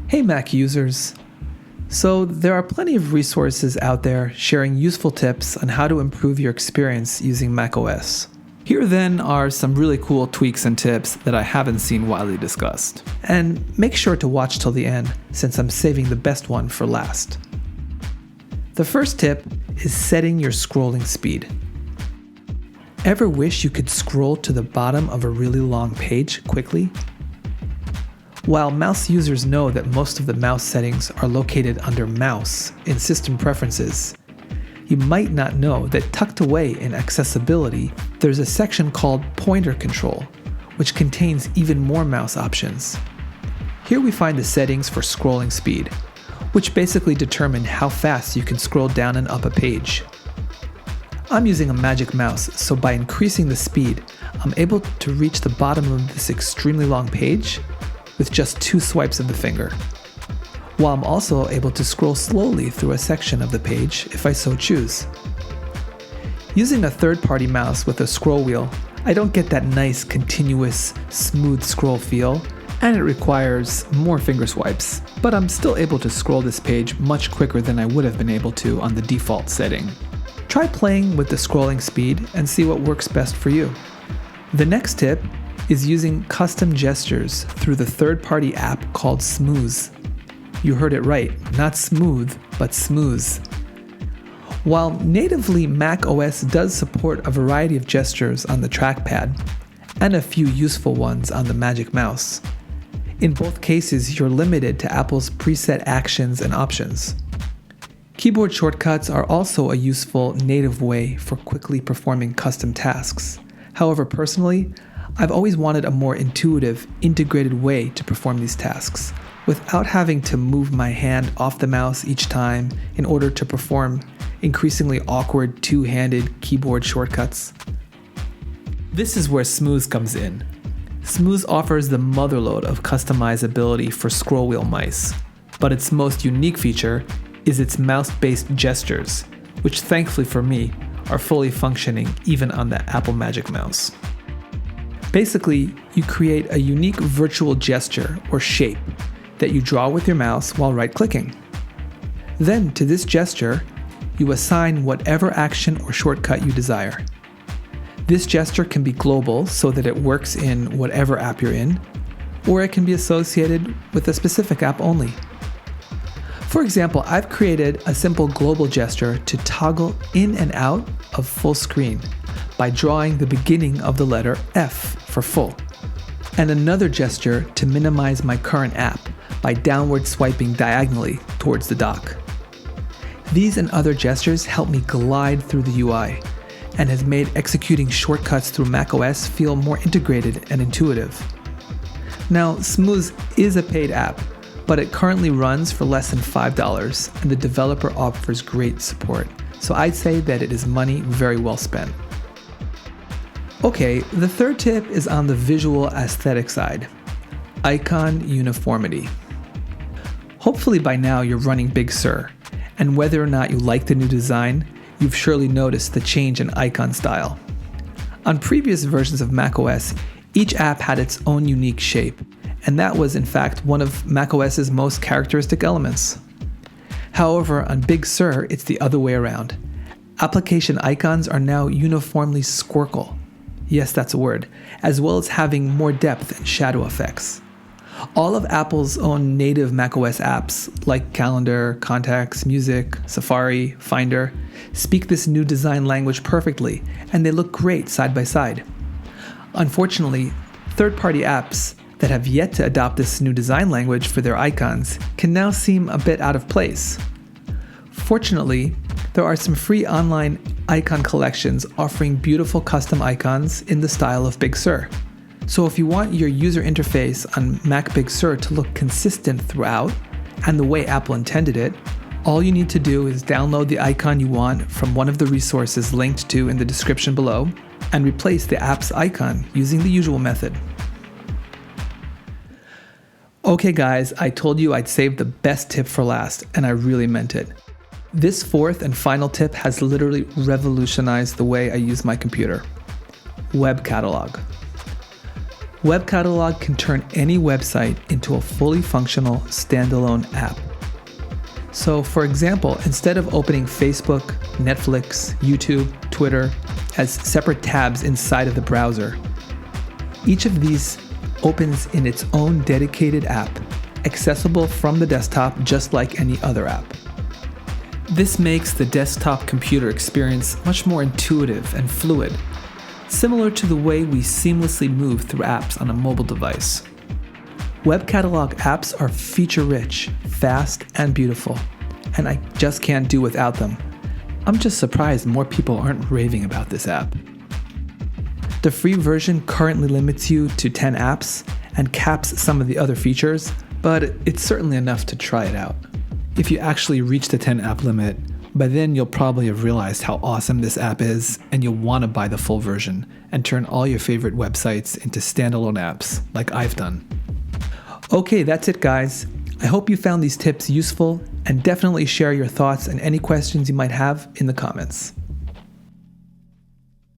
Hey Mac users! So there are plenty of resources out there sharing useful tips on how to improve your experience using macOS. Here then are some really cool tweaks and tips that I haven't seen widely discussed. And make sure to watch till the end since I'm saving the best one for last. The first tip is setting your scrolling speed. Ever wish you could scroll to the bottom of a really long page quickly? While mouse users know that most of the mouse settings are located under Mouse in System Preferences, you might not know that tucked away in Accessibility, there's a section called Pointer Control, which contains even more mouse options. Here we find the settings for scrolling speed, which basically determine how fast you can scroll down and up a page. I'm using a magic mouse, so by increasing the speed, I'm able to reach the bottom of this extremely long page with just 2 swipes of the finger, while I'm also able to scroll slowly through a section of the page if I so choose. Using a third-party mouse with a scroll wheel, I don't get that nice, continuous, smooth scroll feel, and it requires more finger swipes, but I'm still able to scroll this page much quicker than I would have been able to on the default setting. Try playing with the scrolling speed and see what works best for you. The next tip is using custom gestures through the third-party app called Smooth. You heard it right, not smooth, but smooth. While natively macOS does support a variety of gestures on the trackpad, and a few useful ones on the Magic Mouse, in both cases you're limited to Apple's preset actions and options. Keyboard shortcuts are also a useful native way for quickly performing custom tasks. However, personally, I've always wanted a more intuitive, integrated way to perform these tasks, without having to move my hand off the mouse each time in order to perform increasingly awkward two-handed keyboard shortcuts. This is where Smooth comes in. Smooth offers the motherlode of customizability for scroll wheel mice, but its most unique feature is its mouse-based gestures, which thankfully for me are fully functioning even on the Apple Magic Mouse. Basically, you create a unique virtual gesture or shape that you draw with your mouse while right-clicking. Then, to this gesture, you assign whatever action or shortcut you desire. This gesture can be global so that it works in whatever app you're in, or it can be associated with a specific app only. For example, I've created a simple global gesture to toggle in and out of full screen by drawing the beginning of the letter F for full, and another gesture to minimize my current app by downward swiping diagonally towards the dock. These and other gestures help me glide through the UI and has made executing shortcuts through macOS feel more integrated and intuitive. Now, Smooth is a paid app, but it currently runs for less than $5 and the developer offers great support, so I'd say that it is money very well spent. Okay, the third tip is on the visual aesthetic side. Icon uniformity. Hopefully by now you're running Big Sur, and whether or not you like the new design, you've surely noticed the change in icon style. On previous versions of macOS, each app had its own unique shape, and that was in fact one of macOS's most characteristic elements. However, on Big Sur, it's the other way around. Application icons are now uniformly squircle. Yes, that's a word, as well as having more depth and shadow effects. All of Apple's own native macOS apps, like Calendar, Contacts, Music, Safari, Finder, speak this new design language perfectly, and they look great side by side. Unfortunately, third-party apps that have yet to adopt this new design language for their icons can now seem a bit out of place. Fortunately, there are some free online icon collections offering beautiful custom icons in the style of Big Sur. So if you want your user interface on Mac Big Sur to look consistent throughout, and the way Apple intended it, all you need to do is download the icon you want from one of the resources linked to in the description below, and replace the app's icon using the usual method. Okay guys, I told you I'd save the best tip for last, and I really meant it. This fourth and final tip has literally revolutionized the way I use my computer. WebCatalog. WebCatalog can turn any website into a fully functional standalone app. So, for example, instead of opening Facebook, Netflix, YouTube, Twitter as separate tabs inside of the browser, each of these opens in its own dedicated app, accessible from the desktop just like any other app. This makes the desktop computer experience much more intuitive and fluid, similar to the way we seamlessly move through apps on a mobile device. WebCatalog apps are feature-rich, fast, and beautiful, and I just can't do without them. I'm just surprised more people aren't raving about this app. The free version currently limits you to 10 apps and caps some of the other features, but it's certainly enough to try it out. If you actually reach the 10 app limit, by then you'll probably have realized how awesome this app is, and you'll want to buy the full version and turn all your favorite websites into standalone apps, like I've done. Okay, that's it guys. I hope you found these tips useful, and definitely share your thoughts and any questions you might have in the comments.